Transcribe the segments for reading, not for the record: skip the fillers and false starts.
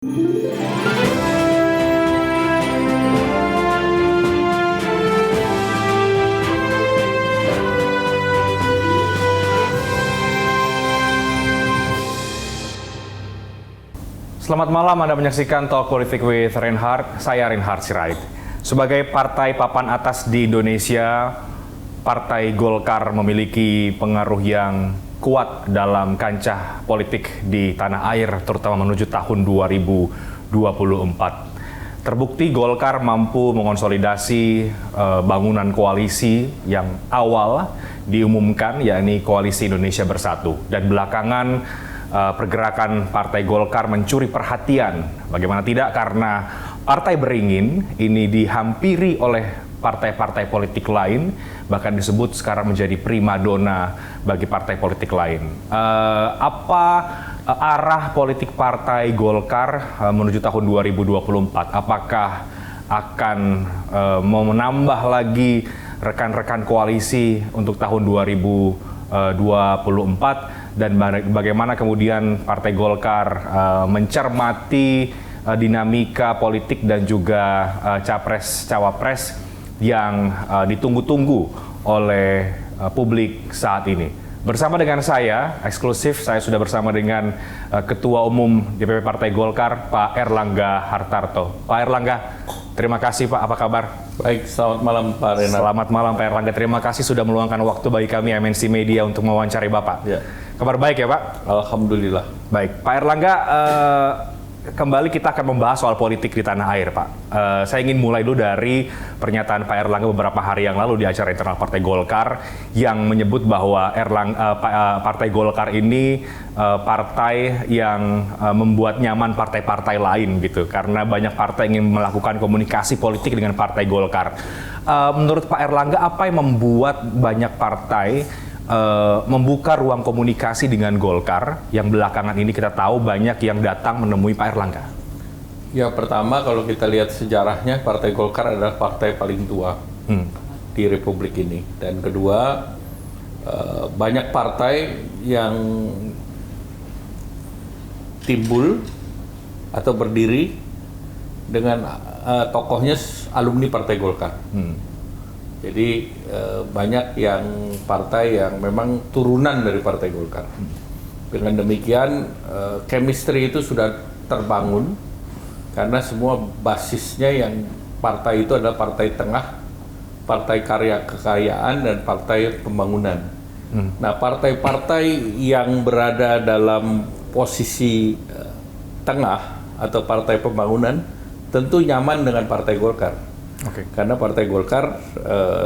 Selamat malam, Anda menyaksikan Talk Politik with Reinhard. Saya Reinhard Sirait. Sebagai partai papan atas di Indonesia, Partai Golkar memiliki pengaruh yang kuat dalam kancah politik di tanah air, terutama menuju tahun 2024. Terbukti Golkar mampu mengonsolidasi bangunan koalisi yang awal diumumkan, yakni Koalisi Indonesia Bersatu. Dan belakangan pergerakan Partai Golkar mencuri perhatian. Bagaimana tidak, karena Partai Beringin ini dihampiri oleh partai-partai politik lain, bahkan disebut sekarang menjadi primadona bagi partai politik lain. Apa arah politik Partai Golkar menuju tahun 2024? Apakah akan mau menambah lagi rekan-rekan koalisi untuk tahun 2024? Dan bagaimana kemudian Partai Golkar mencermati dinamika politik dan juga capres-cawapres yang ditunggu-tunggu oleh publik saat ini. Bersama dengan saya, eksklusif, saya sudah bersama dengan Ketua Umum DPP Partai Golkar, Pak Erlangga Hartarto. Pak Erlangga, terima kasih Pak, apa kabar? Baik, selamat malam Pak Renat. Selamat malam Pak Erlangga, terima kasih sudah meluangkan waktu bagi kami MNC Media untuk mewawancari Bapak. Ya. Kabar baik ya Pak? Alhamdulillah. Baik, Pak Erlangga, kembali kita akan membahas soal politik di tanah air, Pak. Saya ingin mulai dulu dari pernyataan Pak Erlangga beberapa hari yang lalu di acara internal Partai Golkar yang menyebut bahwa Partai Golkar ini partai yang membuat nyaman partai-partai lain gitu, karena banyak partai ingin melakukan komunikasi politik dengan Partai Golkar. Menurut Pak Erlangga, apa yang membuat banyak partai membuka ruang komunikasi dengan Golkar yang belakangan ini kita tahu banyak yang datang menemui Pak Erlangga? Ya, pertama kalau kita lihat sejarahnya, Partai Golkar adalah partai paling tua di Republik ini. Dan kedua, banyak partai yang timbul atau berdiri dengan tokohnya alumni Partai Golkar. Jadi banyak yang partai yang memang turunan dari Partai Golkar. Dengan demikian chemistry itu sudah terbangun karena semua basisnya yang partai itu adalah partai tengah, partai karya kekayaan, dan partai pembangunan. Nah, partai-partai yang berada dalam posisi tengah atau partai pembangunan tentu nyaman dengan Partai Golkar. Okay. Karena Partai Golkar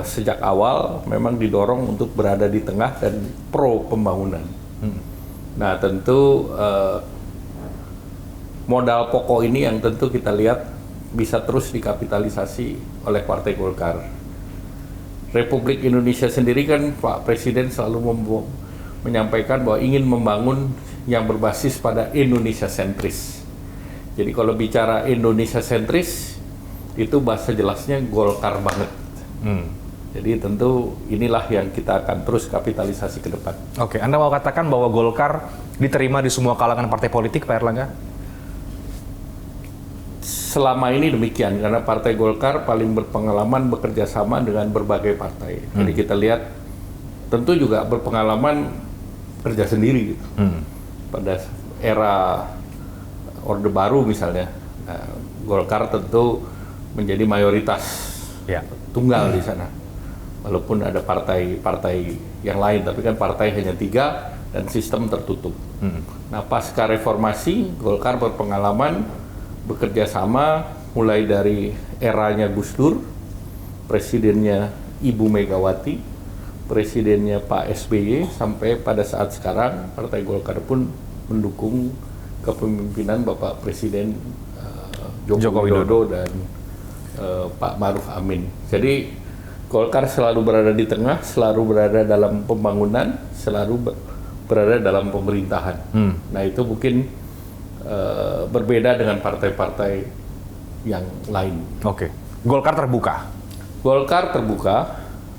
sejak awal memang didorong untuk berada di tengah dan pro pembangunan. Nah, tentu modal pokok ini yang tentu kita lihat bisa terus dikapitalisasi oleh Partai Golkar. Republik Indonesia sendiri kan Pak Presiden selalu menyampaikan bahwa ingin membangun yang berbasis pada Indonesia sentris. Jadi kalau bicara Indonesia sentris, itu bahasa jelasnya Golkar banget. Jadi tentu inilah yang kita akan terus kapitalisasi ke depan. Oke, Anda mau katakan bahwa Golkar diterima di semua kalangan partai politik, Pak Erlangga? Selama ini demikian, karena Partai Golkar paling berpengalaman bekerja sama dengan berbagai partai. Jadi kita lihat, tentu juga berpengalaman kerja sendiri gitu. Pada era Orde Baru misalnya, Golkar tentu menjadi mayoritas tunggal di sana, walaupun ada partai-partai yang lain, tapi kan partai hanya 3 dan sistem tertutup. Nah, pasca reformasi, Golkar berpengalaman bekerja sama mulai dari eranya Gus Dur, presidennya Ibu Megawati, presidennya Pak SBY, sampai pada saat sekarang Partai Golkar pun mendukung kepemimpinan Bapak Presiden Joko Widodo dan Pak Maruf Amin. Jadi Golkar selalu berada di tengah, selalu berada dalam pembangunan, selalu berada dalam pemerintahan. Nah, itu mungkin berbeda dengan partai-partai yang lain. Oke. Golkar terbuka? Golkar terbuka.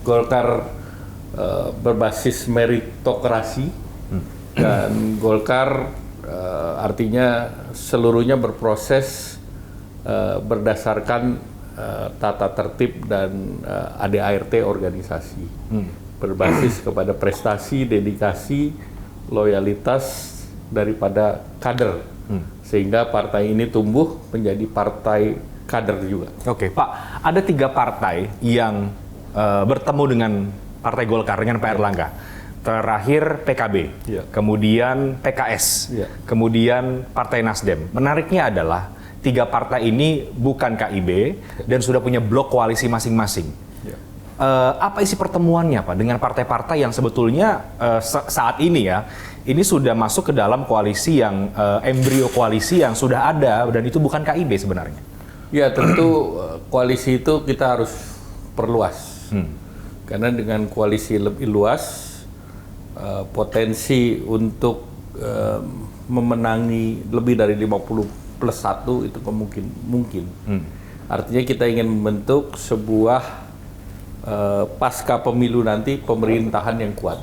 Golkar berbasis meritokrasi. Dan Golkar artinya seluruhnya berproses berdasarkan tata tertib dan ADART organisasi, berbasis kepada prestasi, dedikasi, loyalitas daripada kader, sehingga partai ini tumbuh menjadi partai kader juga. Oke, Pak, ada 3 partai yang bertemu dengan Partai Golkar dengan Pak Erlangga. Terakhir PKB, kemudian PKS, kemudian Partai Nasdem. Menariknya adalah 3 partai ini bukan KIB dan sudah punya blok koalisi masing-masing. Apa isi pertemuannya, Pak, dengan partai-partai yang sebetulnya saat ini ya, ini sudah masuk ke dalam koalisi yang embrio koalisi yang sudah ada dan itu bukan KIB sebenarnya? Ya, tentu koalisi itu kita harus perluas. Karena dengan koalisi lebih luas, potensi untuk memenangi lebih dari 50+1 itu mungkin. Artinya kita ingin membentuk sebuah pasca pemilu nanti pemerintahan yang kuat.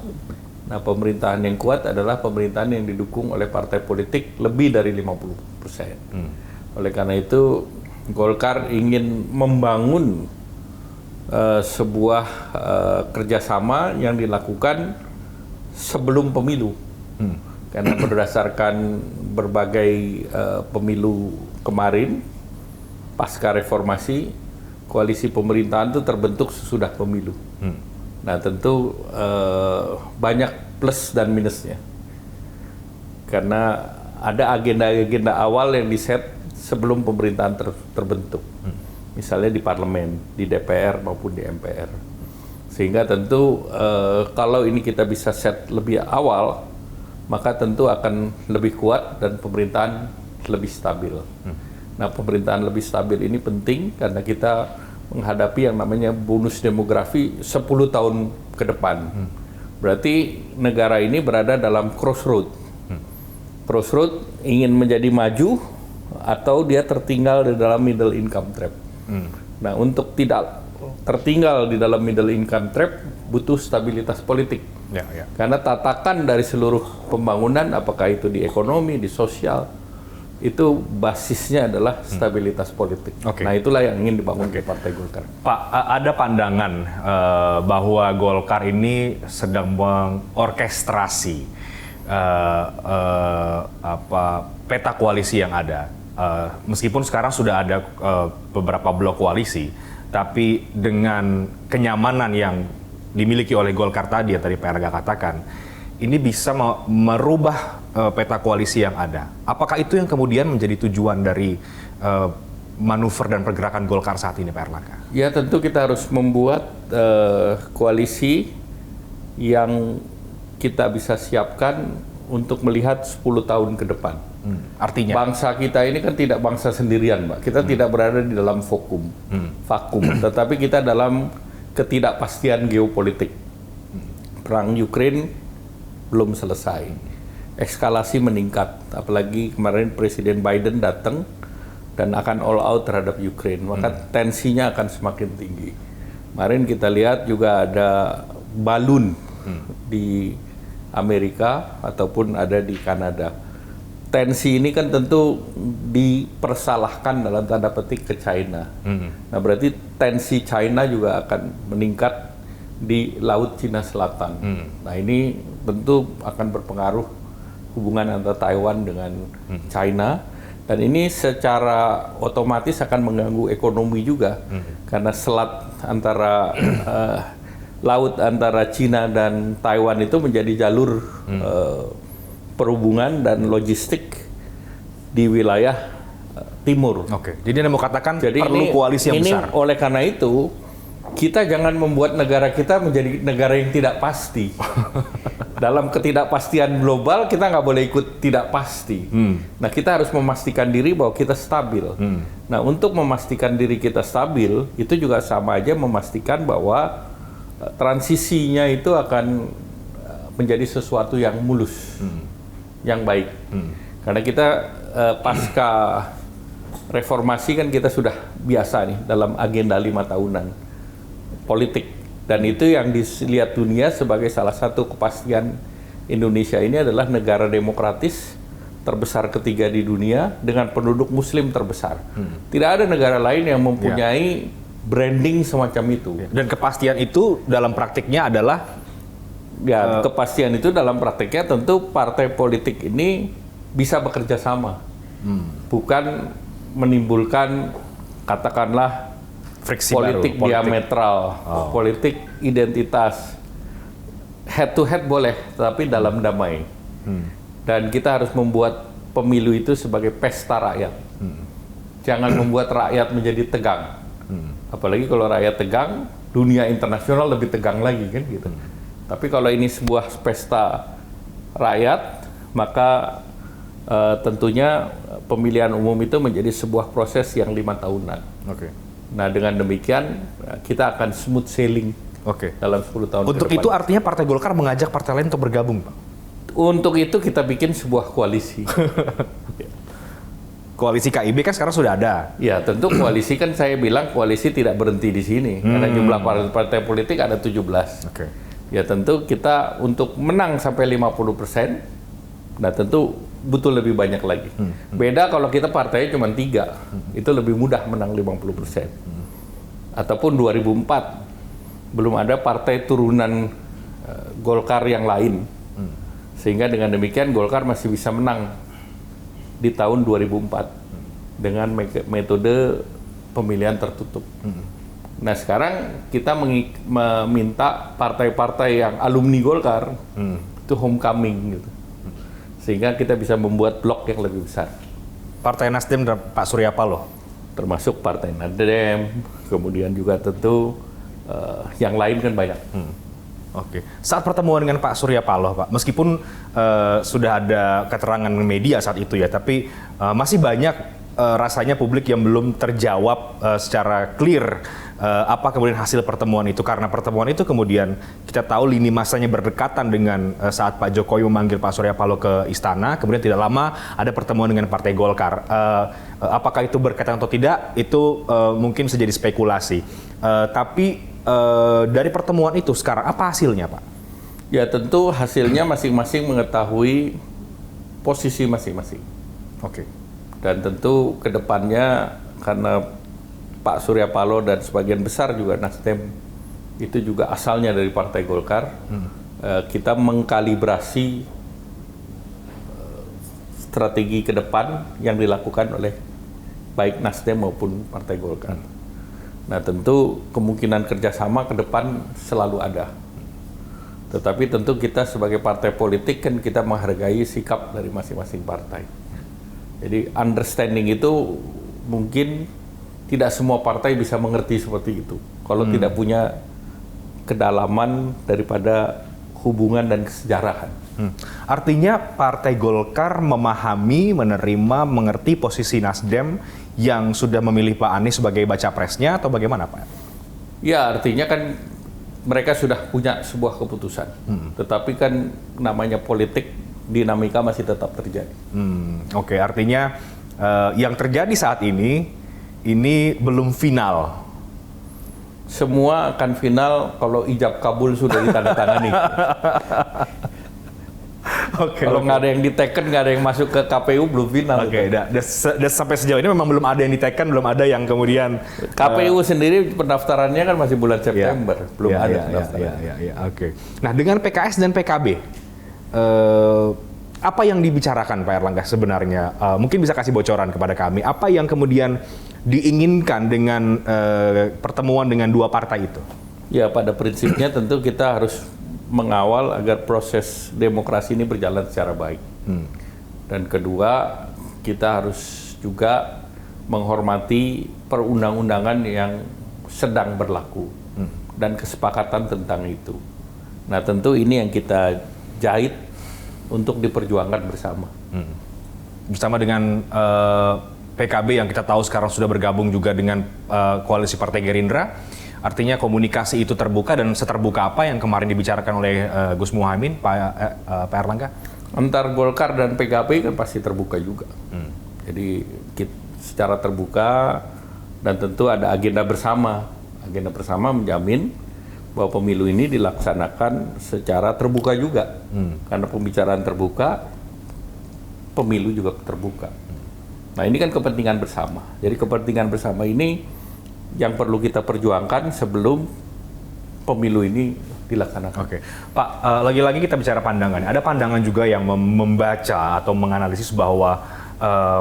Nah, pemerintahan yang kuat adalah pemerintahan yang didukung oleh partai politik lebih dari 50%. Oleh karena itu, Golkar ingin membangun sebuah kerjasama yang dilakukan sebelum pemilu. Karena berdasarkan berbagai pemilu kemarin, pasca reformasi, koalisi pemerintahan itu terbentuk sesudah pemilu. Nah, tentu banyak plus dan minusnya. Karena ada agenda-agenda awal yang diset sebelum pemerintahan terbentuk. Misalnya di parlemen, di DPR maupun di MPR. Sehingga tentu kalau ini kita bisa set lebih awal, maka tentu akan lebih kuat dan pemerintahan lebih stabil. Nah, pemerintahan lebih stabil ini penting karena kita menghadapi yang namanya bonus demografi 10 tahun ke depan. Berarti negara ini berada dalam crossroad. Crossroad ingin menjadi maju atau dia tertinggal di dalam middle income trap. Nah, untuk tidak tertinggal di dalam middle income trap butuh stabilitas politik. Karena tatakan dari seluruh pembangunan, apakah itu di ekonomi, di sosial, itu basisnya adalah stabilitas politik. Nah, itulah yang ingin dibangun di Partai Golkar. Pak, ada pandangan bahwa Golkar ini sedang mengorkestrasi peta koalisi yang ada. Meskipun sekarang sudah ada beberapa blok koalisi, tapi dengan kenyamanan yang dimiliki oleh Golkar tadi, yang tadi Pak Erlangga katakan, ini bisa merubah peta koalisi yang ada. Apakah itu yang kemudian menjadi tujuan dari manuver dan pergerakan Golkar saat ini, Pak Erlangga? Ya, tentu kita harus membuat koalisi yang kita bisa siapkan untuk melihat 10 tahun ke depan. Artinya? Bangsa kita ini kan tidak bangsa sendirian, Mbak. Kita tidak berada di dalam vakum, tetapi kita dalam ketidakpastian geopolitik. Perang Ukraine belum selesai, eskalasi meningkat, apalagi kemarin Presiden Biden datang dan akan all out terhadap Ukraine, maka tensinya akan semakin tinggi. Kemarin kita lihat juga ada balun di Amerika ataupun ada di Kanada. Tensi ini kan tentu dipersalahkan dalam tanda petik ke China. Nah, berarti tensi China juga akan meningkat di Laut Cina Selatan. Nah, ini tentu akan berpengaruh hubungan antara Taiwan dengan China, dan ini secara otomatis akan mengganggu ekonomi juga, karena selat antara laut antara China dan Taiwan itu menjadi jalur perhubungan dan logistik di wilayah timur. Jadi Anda mau katakan perlu koalisi yang besar. Oleh karena itu, kita jangan membuat negara kita menjadi negara yang tidak pasti. Dalam ketidakpastian global, kita nggak boleh ikut tidak pasti. Nah, kita harus memastikan diri bahwa kita stabil. Nah, untuk memastikan diri kita stabil, itu juga sama aja memastikan bahwa transisinya itu akan menjadi sesuatu yang mulus, yang baik. Karena kita pasca reformasi kan kita sudah biasa nih dalam agenda 5 tahunan politik, dan itu yang dilihat dunia sebagai salah satu kepastian Indonesia ini adalah negara demokratis, terbesar ketiga di dunia dengan penduduk muslim terbesar. Tidak ada negara lain yang mempunyai branding semacam itu. Dan kepastian itu dalam praktiknya adalah kepastian itu dalam praktiknya tentu partai politik ini bisa bekerja sama. Bukan menimbulkan katakanlah friksi politik baru, diametral, politik identitas. Head to head boleh, tapi dalam damai. Dan kita harus membuat pemilu itu sebagai pesta rakyat. Jangan membuat rakyat menjadi tegang. Apalagi kalau rakyat tegang, dunia internasional lebih tegang lagi kan gitu. Tapi kalau ini sebuah pesta rakyat, maka tentunya pemilihan umum itu menjadi sebuah proses yang 5 tahunan. Nah dengan demikian kita akan smooth sailing dalam 10 tahun Untuk ke depan. itu artinya Partai Golkar mengajak partai lain untuk bergabung, Pak? Untuk itu kita bikin sebuah koalisi. Koalisi KIB kan sekarang sudah ada. Ya tentu koalisi kan saya bilang koalisi tidak berhenti di sini. Karena jumlah partai politik ada 17. Ya tentu kita untuk menang sampai 50%, nah tentu butuh lebih banyak lagi. Beda kalau kita partainya cuma 3, itu lebih mudah menang 50%. Ataupun 2004, belum ada partai turunan Golkar yang lain. Sehingga dengan demikian Golkar masih bisa menang di tahun 2004 dengan metode pemilihan tertutup. Nah sekarang kita meminta partai-partai yang alumni Golkar itu homecoming gitu. Sehingga kita bisa membuat blok yang lebih besar. Partai Nasdem dan Pak Surya Paloh? Termasuk Partai Nasdem, kemudian juga tentu yang lain kan banyak. Saat pertemuan dengan Pak Surya Paloh, Pak, meskipun sudah ada keterangan media saat itu ya, tapi masih banyak rasanya publik yang belum terjawab secara clear apa kemudian hasil pertemuan itu. Karena pertemuan itu kemudian kita tahu lini masanya berdekatan dengan saat Pak Jokowi memanggil Pak Surya Paloh ke istana, kemudian tidak lama ada pertemuan dengan Partai Golkar. Apakah itu berkaitan atau tidak, itu mungkin bisa jadi spekulasi. Tapi dari pertemuan itu sekarang apa hasilnya, Pak? Ya tentu hasilnya masing-masing mengetahui posisi masing-masing. Dan tentu ke depannya karena Pak Surya Paloh dan sebagian besar juga Nasdem itu juga asalnya dari Partai Golkar, kita mengkalibrasi strategi ke depan yang dilakukan oleh baik Nasdem maupun Partai Golkar. Nah tentu kemungkinan kerjasama ke depan selalu ada. Tetapi tentu kita sebagai partai politik kan kita menghargai sikap dari masing-masing partai. Jadi understanding itu mungkin tidak semua partai bisa mengerti seperti itu. Kalau tidak punya kedalaman daripada hubungan dan kesejarahan. Artinya Partai Golkar memahami, menerima, mengerti posisi Nasdem yang sudah memilih Pak Anies sebagai baca presnya atau bagaimana, Pak? Ya artinya kan mereka sudah punya sebuah keputusan. Tetapi kan namanya politik, dinamika masih tetap terjadi. Artinya yang terjadi saat ini belum final. Semua akan final kalau ijab kabul sudah ditandatangani. Kalau nggak ada yang diteken, nggak ada yang masuk ke KPU, belum final. Sampai sejauh ini memang belum ada yang diteken, belum ada yang kemudian KPU sendiri pendaftarannya kan masih bulan September, belum ada pendaftaran. Nah, dengan PKS dan PKB, apa yang dibicarakan Pak Erlangga sebenarnya? Mungkin bisa kasih bocoran kepada kami. Apa yang kemudian diinginkan dengan pertemuan dengan dua partai itu? Ya, pada prinsipnya tentu kita harus mengawal agar proses demokrasi ini berjalan secara baik. Dan kedua, kita harus juga menghormati perundang-undangan yang sedang berlaku dan kesepakatan tentang itu. Nah, tentu ini yang kita jahit untuk diperjuangkan bersama. Bersama dengan PKB yang kita tahu sekarang sudah bergabung juga dengan koalisi Partai Gerindra. Artinya komunikasi itu terbuka, dan seterbuka apa yang kemarin dibicarakan oleh Gus Muhaimin, Pak Erlangga? Antar Golkar dan PKB kan pasti terbuka juga. Jadi secara terbuka, dan tentu ada agenda bersama. Agenda bersama menjamin bahwa pemilu ini dilaksanakan secara terbuka juga. Karena pembicaraan terbuka, pemilu juga terbuka. Nah ini kan kepentingan bersama. Jadi kepentingan bersama ini yang perlu kita perjuangkan sebelum pemilu ini dilaksanakan. Oke, Pak, lagi-lagi kita bicara pandangan. Ada pandangan juga yang membaca atau menganalisis bahwa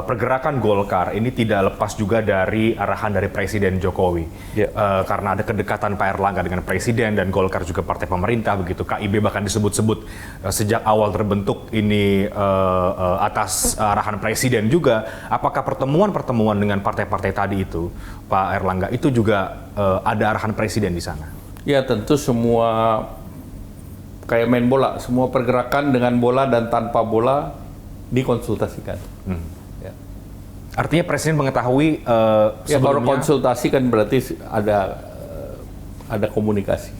pergerakan Golkar ini tidak lepas juga dari arahan dari Presiden Jokowi. Ya. Karena ada kedekatan Pak Erlangga dengan Presiden dan Golkar juga partai pemerintah begitu. KIB bahkan disebut-sebut sejak awal terbentuk ini atas arahan Presiden juga. Apakah pertemuan-pertemuan dengan partai-partai tadi itu, Pak Erlangga, itu juga ada arahan Presiden di sana? Ya tentu semua kayak main bola, semua pergerakan dengan bola dan tanpa bola dikonsultasikan. Ya. Artinya Presiden mengetahui Ya kalau sebelumnya. konsultasi kan berarti ada komunikasi.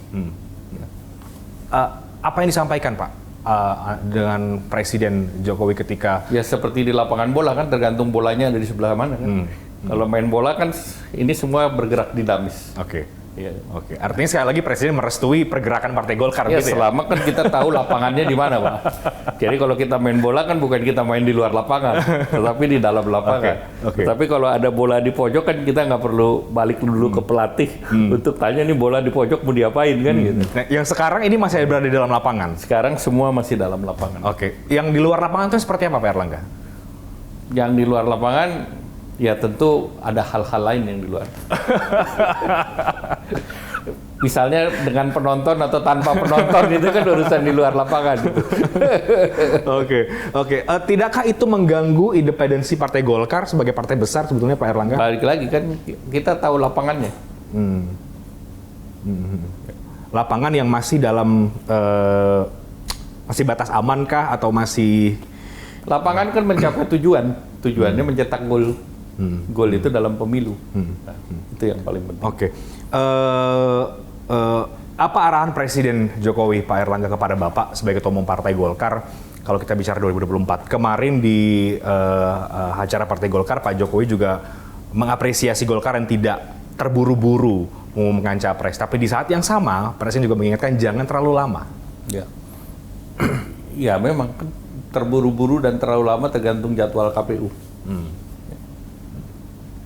Apa yang disampaikan Pak dengan Presiden Jokowi ketika Ya seperti di lapangan bola kan tergantung bolanya ada di sebelah mana kan. Kalau main bola kan ini semua bergerak dinamis. Oke. Ya. Oke, artinya sekali lagi Presiden merestui pergerakan Partai Golkar Ya gitu ya? selama kan kita tahu lapangannya di mana Pak. Jadi kalau kita main bola kan bukan kita main di luar lapangan, tetapi di dalam lapangan. Oke. Tapi kalau ada bola di pojok kan kita nggak perlu balik dulu ke pelatih untuk tanya nih bola di pojok mau diapain kan gitu. Nah, yang sekarang ini masih berada di dalam lapangan? Sekarang semua masih dalam lapangan. Oke, yang di luar lapangan itu seperti apa Pak Erlangga? Yang di luar lapangan ya tentu ada hal-hal lain yang di luar. Misalnya dengan penonton atau tanpa penonton itu kan urusan di luar lapangan. Oke. Tidakkah itu mengganggu independensi Partai Golkar sebagai partai besar sebetulnya Pak Erlangga? Balik lagi kan kita tahu lapangannya. Lapangan yang masih dalam masih batas amankah atau masih? Lapangan kan mencapai tujuan. Tujuannya mencetak gol. Gol itu dalam pemilu. Nah, itu yang paling penting. Oke. Apa arahan Presiden Jokowi Pak Erlangga kepada Bapak sebagai Ketua Umum Partai Golkar kalau kita bicara 2024? Kemarin di acara Partai Golkar Pak Jokowi juga mengapresiasi Golkar yang tidak terburu-buru mengumumkan capres. Tapi di saat yang sama Presiden juga mengingatkan jangan terlalu lama. Ya. Ya memang kan terburu-buru dan terlalu lama tergantung jadwal KPU.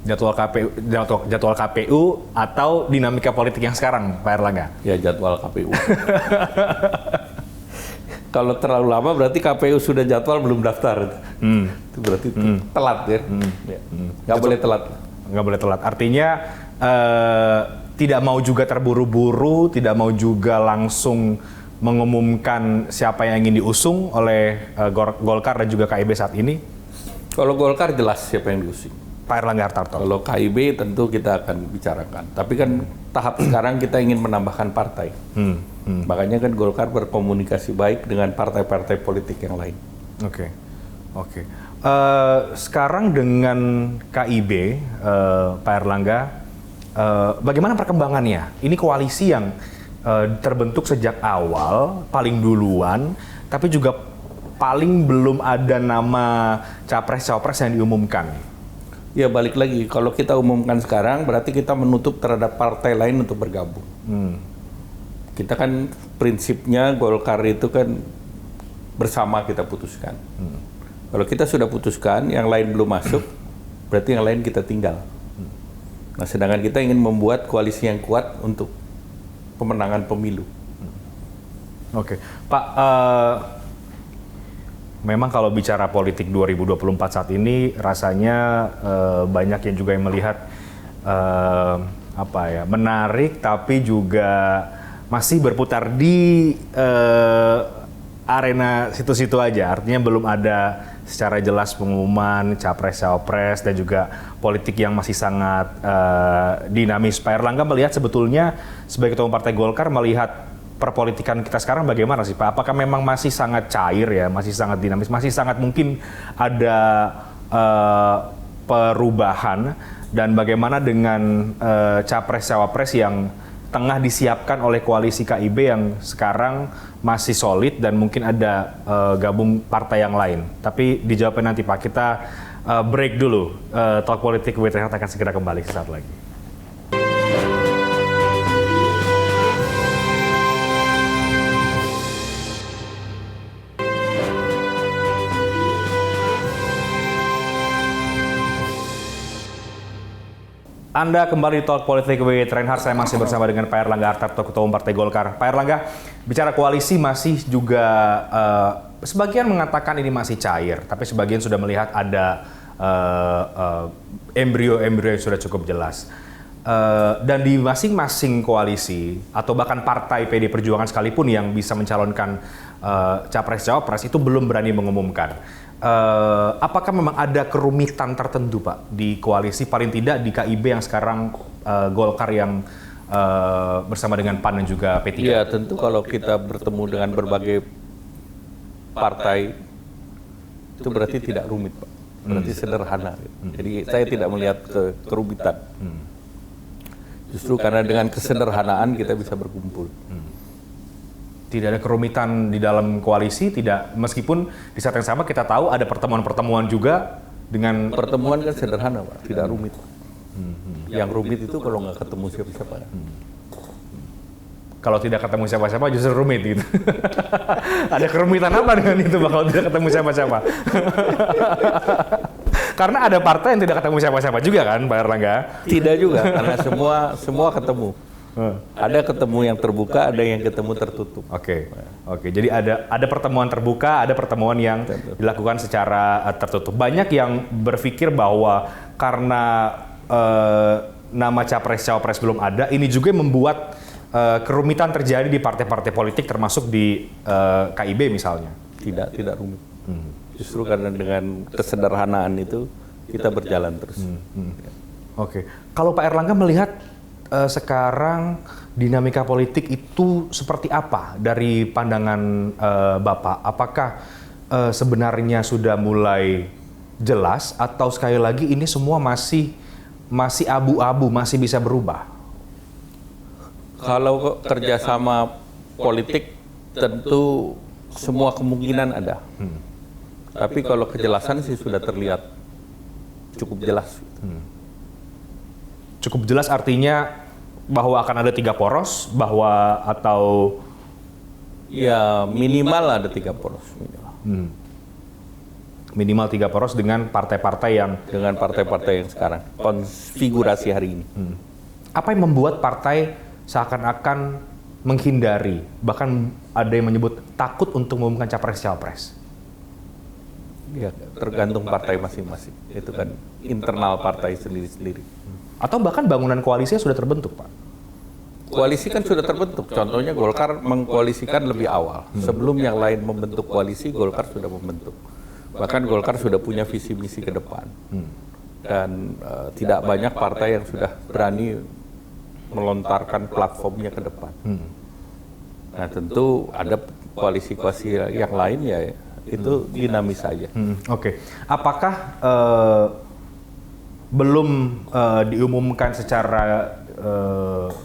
Jadwal KPU atau dinamika politik yang sekarang, Pak Erlangga? Ya jadwal KPU. Kalau terlalu lama berarti KPU sudah jadwal belum daftar. Itu berarti telat ya. Nggak boleh telat. Nggak boleh telat. Artinya tidak mau juga terburu-buru, tidak mau juga langsung mengumumkan siapa yang ingin diusung oleh Golkar dan juga KIB saat ini? Kalau Golkar jelas siapa yang diusung. Pak Erlangga Hartarto. Kalau KIB tentu kita akan bicarakan. Tapi kan tahap sekarang kita ingin menambahkan partai. Makanya kan Golkar berkomunikasi baik dengan partai-partai politik yang lain. Oke. Sekarang dengan KIB, Pak Erlangga, bagaimana perkembangannya? Ini koalisi yang terbentuk sejak awal, paling duluan, tapi juga paling belum ada nama capres-cawapres yang diumumkan. Ya balik lagi, kalau kita umumkan sekarang berarti kita menutup terhadap partai lain untuk bergabung. Kita kan prinsipnya Golkar itu kan bersama kita putuskan. Kalau kita sudah putuskan, yang lain belum masuk, berarti yang lain kita tinggal. Nah sedangkan kita ingin membuat koalisi yang kuat untuk pemenangan pemilu. Oke, Pak, memang kalau bicara politik 2024 saat ini rasanya banyak yang juga yang melihat menarik tapi juga masih berputar di arena situ-situ aja. Artinya belum ada secara jelas pengumuman capres-cawapres dan juga politik yang masih sangat dinamis. Pak Erlangga melihat sebetulnya sebagai Ketua Umum Partai Golkar melihat perpolitikan kita sekarang bagaimana sih Pak? Apakah memang masih sangat cair ya, masih sangat dinamis, masih sangat mungkin ada perubahan dan bagaimana dengan capres-cawapres yang tengah disiapkan oleh koalisi KIB yang sekarang masih solid dan mungkin ada gabung partai yang lain. Tapi dijawabnya nanti Pak, kita break dulu. Talk Politik with Reinhard akan segera kembali sesaat lagi. Anda kembali di Talk Politik with Reinhardt. Saya masih bersama dengan Pak Erlangga Hartarto, Ketua Umum Partai Golkar. Pak Erlangga, bicara koalisi masih juga sebagian mengatakan ini masih cair, tapi sebagian sudah melihat ada embrio-embrio yang sudah cukup jelas. Dan di masing-masing koalisi atau bahkan partai PD Perjuangan sekalipun yang bisa mencalonkan capres-cawapres itu belum berani mengumumkan. Apakah memang ada kerumitan tertentu, Pak, di koalisi, paling tidak di KIB yang sekarang Golkar yang bersama dengan PAN dan juga P3? Ya, tentu kalau kita bertemu dengan berbagai partai itu berarti tidak rumit, Pak. Berarti sederhana. Jadi saya tidak melihat kerumitan. Justru karena dengan kesederhanaan kita bisa berkumpul. Tidak ada kerumitan di dalam koalisi, tidak, meskipun di saat yang sama kita tahu ada pertemuan-pertemuan juga dengan... Pertemuan kan sederhana, Pak, tidak rumit. Yang rumit itu kalau nggak ketemu siapa-siapa. Kalau tidak ketemu siapa-siapa justru rumit gitu. Ada kerumitan apa dengan itu, Pak, kalau tidak ketemu siapa-siapa? Karena ada partai yang tidak ketemu siapa-siapa juga kan, Pak Erlangga? Tidak juga, karena semua ketemu. Ada ketemu yang terbuka, ada yang ketemu tertutup. Oke. Jadi ada pertemuan terbuka, ada pertemuan yang dilakukan secara tertutup. Banyak yang berpikir bahwa karena nama capres-cawapres belum ada, ini juga membuat kerumitan terjadi di partai-partai politik, termasuk di KIB misalnya. Tidak rumit. Justru karena dengan kesederhanaan itu kita berjalan terus. Oke. Kalau Pak Erlangga melihat sekarang dinamika politik itu seperti apa dari pandangan Bapak? Apakah sebenarnya sudah mulai jelas atau sekali lagi ini semua masih abu-abu, masih bisa berubah? Kalau kerjasama politik tentu semua kemungkinan ada. Tapi kalau kejelasan sih sudah terlihat cukup jelas. Cukup jelas artinya bahwa akan ada 3 poros, bahwa atau... Ya minimal ada 3 poros. Minimal 3 poros dengan partai-partai yang... Dengan partai-partai yang sekarang, konfigurasi hari ini. Apa yang membuat partai seakan-akan menghindari, bahkan ada yang menyebut takut untuk mengumumkan capres-cawapres? Ya, tergantung partai masing-masing. Itu kan internal partai sendiri-sendiri. Atau bahkan bangunan koalisinya sudah terbentuk, Pak? Koalisi kan sudah terbentuk. Contohnya Golkar mengkoalisikan lebih awal. Sebelum yang lain membentuk koalisi, Golkar sudah membentuk. Bahkan Golkar sudah punya visi misi ke depan. Dan tidak banyak partai yang sudah berani melontarkan platformnya ke depan. Nah, tentu ada koalisi-koalisi yang lain ya itu dinamis saja. Oke. Apakah belum diumumkan secara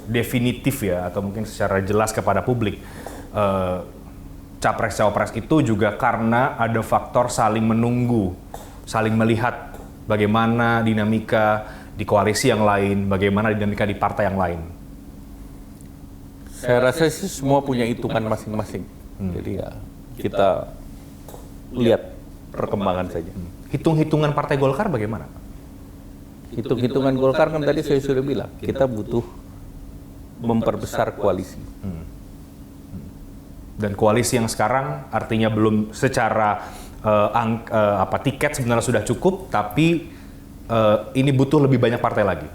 definitif ya, atau mungkin secara jelas kepada publik, capres-cawapres itu juga karena ada faktor saling menunggu, saling melihat bagaimana dinamika di koalisi yang lain, bagaimana dinamika di partai yang lain? Saya rasa sih semua punya hitungan masing-masing. Jadi ya kita lihat perkembangan saja. Hitung-hitungan Partai Golkar bagaimana? Hitung-hitungan Golkar kan tadi saya sudah bilang, kita butuh memperbesar koalisi. Dan koalisi yang sekarang artinya belum secara tiket sebenarnya sudah cukup, tapi ini butuh lebih banyak partai lagi.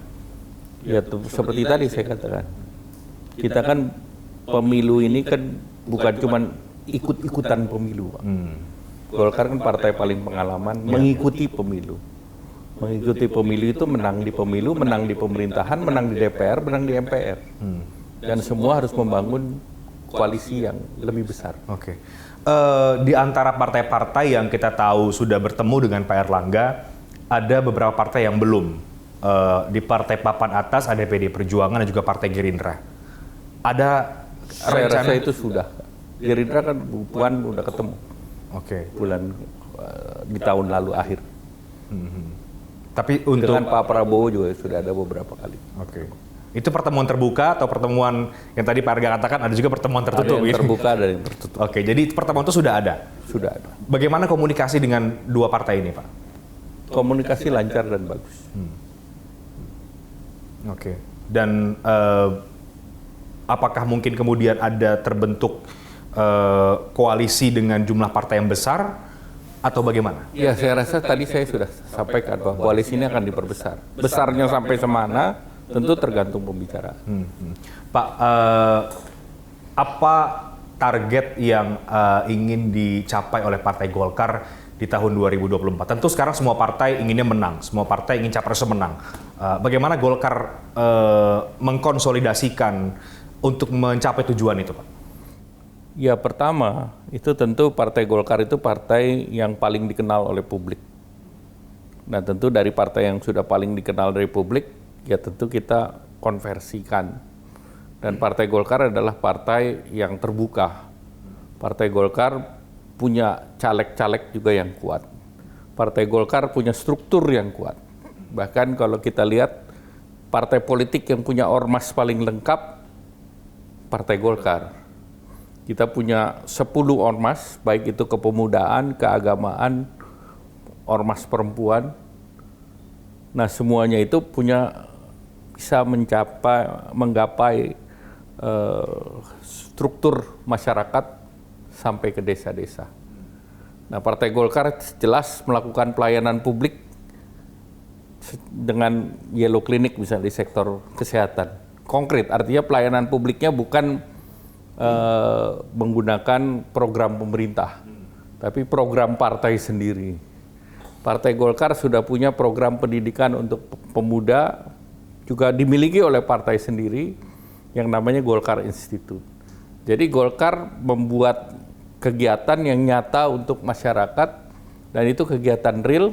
Ya seperti tadi saya katakan, kita kan pemilu ini kan bukan cuma ikut-ikutan pemilu, Pak. Golkar kan partai paling pengalaman mengikuti pemilu. Mengikuti pemilu itu menang di pemilu, menang di pemerintahan, menang di DPR, menang di MPR. Dan semua harus membangun koalisi yang lebih besar. Oke. Di antara partai-partai yang kita tahu sudah bertemu dengan Pak Erlangga, ada beberapa partai yang belum. Di partai papan atas ada PD Perjuangan dan juga Partai Gerindra. Ada Saya rasa itu sudah. Gerindra kan Puan udah ketemu. Oke. Bulan di tahun lalu akhir. Tapi untuk dengan Pak Prabowo juga sudah ada beberapa kali. Oke. Itu pertemuan terbuka atau pertemuan yang tadi Pak Erlangga katakan ada juga pertemuan tertutup? Ada yang terbuka dan yang tertutup. Oke, jadi pertemuan itu sudah ada? Sudah ada. Bagaimana komunikasi dengan dua partai ini, Pak? Komunikasi lancar dan bagus. Oke. Dan apakah mungkin kemudian ada terbentuk koalisi dengan jumlah partai yang besar atau bagaimana? Ya, saya rasa tadi saya sudah sampaikan bahwa koalisi ini akan diperbesar. Besarnya sampai semana tentu tergantung pembicaraan. Pak, apa target yang ingin dicapai oleh Partai Golkar di tahun 2024? Tentu sekarang semua partai inginnya menang, semua partai ingin capresnya menang. Bagaimana Golkar mengkonsolidasikan untuk mencapai tujuan itu, Pak? Ya, pertama, itu tentu Partai Golkar itu partai yang paling dikenal oleh publik. Nah, tentu dari partai yang sudah paling dikenal dari publik, ya tentu kita konversikan. Dan Partai Golkar adalah partai yang terbuka. Partai Golkar punya caleg-caleg juga yang kuat. Partai Golkar punya struktur yang kuat. Bahkan kalau kita lihat partai politik yang punya ormas paling lengkap, Partai Golkar. Kita punya 10 ormas, baik itu kepemudaan, keagamaan, ormas perempuan. Nah, semuanya itu bisa menggapai struktur masyarakat sampai ke desa-desa. Nah, Partai Golkar jelas melakukan pelayanan publik dengan Yellow Clinic misalnya di sektor kesehatan. Konkret, artinya pelayanan publiknya bukan menggunakan program pemerintah, tapi program partai sendiri. Partai Golkar sudah punya program pendidikan untuk pemuda, juga dimiliki oleh partai sendiri, yang namanya Golkar Institute. Jadi Golkar membuat kegiatan yang nyata untuk masyarakat, dan itu kegiatan real,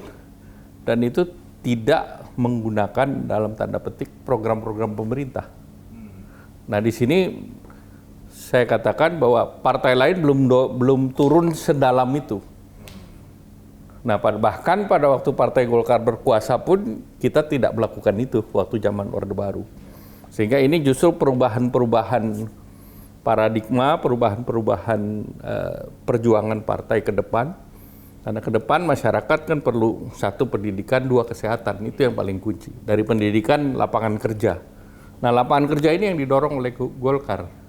dan itu tidak menggunakan dalam tanda petik program-program pemerintah. Nah, di sini saya katakan bahwa partai lain belum turun sedalam itu. Nah, bahkan pada waktu Partai Golkar berkuasa pun kita tidak melakukan itu waktu zaman Orde Baru. Sehingga ini justru perubahan-perubahan paradigma, perubahan-perubahan perjuangan partai ke depan. Karena ke depan masyarakat kan perlu 1 pendidikan, 2 kesehatan, itu yang paling kunci. Dari pendidikan, lapangan kerja. Nah, lapangan kerja ini yang didorong oleh Golkar.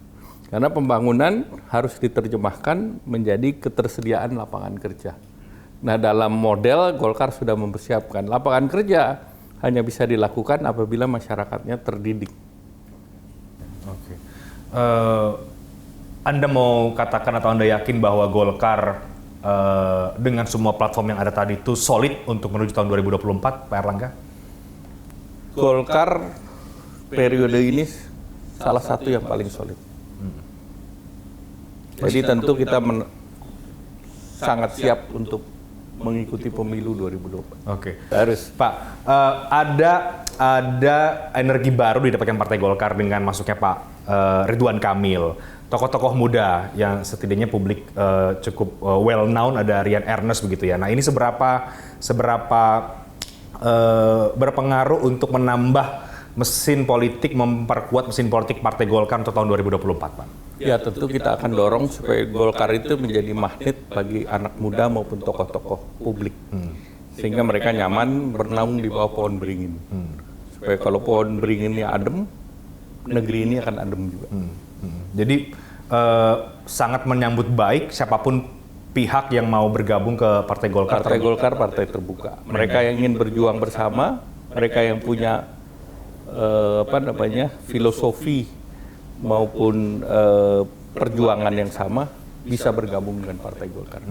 Karena pembangunan harus diterjemahkan menjadi ketersediaan lapangan kerja. Nah, dalam model Golkar sudah mempersiapkan lapangan kerja hanya bisa dilakukan apabila masyarakatnya terdidik. Oke. Anda mau katakan atau Anda yakin bahwa Golkar dengan semua platform yang ada tadi itu solid untuk menuju tahun 2024, Pak Erlangga? Golkar periode ini salah satu yang paling solid. Jadi tentu kita sangat siap untuk mengikuti pemilu 2024. Oke. Harus. Pak, ada energi baru didapatkan Partai Golkar dengan masuknya Pak Ridwan Kamil. Tokoh-tokoh muda yang setidaknya publik cukup well known, ada Rian Ernest begitu ya. Nah, ini seberapa berpengaruh untuk menambah mesin politik, memperkuat mesin politik Partai Golkar untuk tahun 2024, Pak? Ya, tentu kita akan dorong supaya Golkar itu menjadi magnet bagi anak muda maupun tokoh-tokoh publik. Sehingga mereka nyaman bernaung di bawah pohon beringin. Supaya kalau pohon beringinnya adem, negeri ini akan adem juga. Jadi sangat menyambut baik siapapun pihak yang mau bergabung ke Partai Golkar. Partai Golkar partai terbuka. Mereka yang ingin berjuang bersama, mereka yang punya filosofi maupun perjuangan yang sama bisa bergabung dengan Partai Golkar.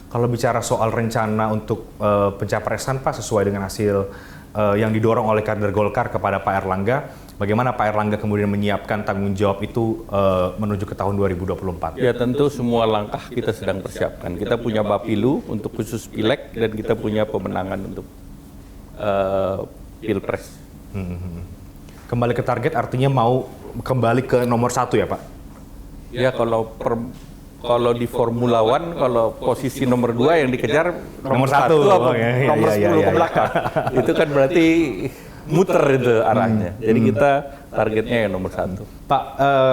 Kalau bicara soal rencana untuk pencapresan, Pak, sesuai dengan hasil yang didorong oleh kader Golkar kepada Pak Erlangga, bagaimana Pak Erlangga kemudian menyiapkan tanggung jawab itu menuju ke tahun 2024? Ya, tentu semua langkah kita sedang persiapkan. Kita punya Bapilu untuk khusus Pileg, dan kita punya pemenangan untuk Pilpres. Kembali ke target artinya mau kembali ke nomor 1 ya, Pak? Ya, kalau di Formula One, kalau posisi nomor 2 yang dikejar nomor 1 atau nomor 10 ke belakang. Itu kan berarti muter itu arahnya. Jadi kita targetnya yang nomor 1. Pak,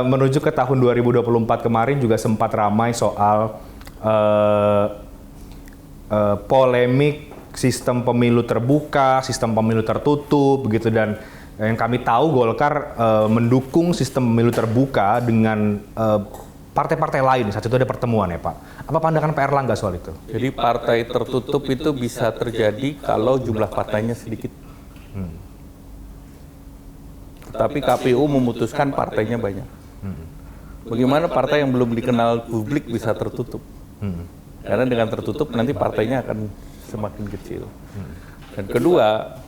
menuju ke tahun 2024 kemarin juga sempat ramai soal polemik sistem pemilu terbuka, sistem pemilu tertutup, begitu, dan Yang kami tahu Golkar mendukung sistem pemilu terbuka dengan partai-partai lain. Saat itu ada pertemuan ya Pak. Apa pandangan Pak Erlangga soal itu? Jadi partai tertutup itu bisa terjadi kalau jumlah partainya sedikit. Tapi KPU memutuskan partainya banyak. Bagaimana partai yang belum dikenal publik bisa tertutup? Karena dengan tertutup nanti partainya akan semakin kecil. Dan kedua,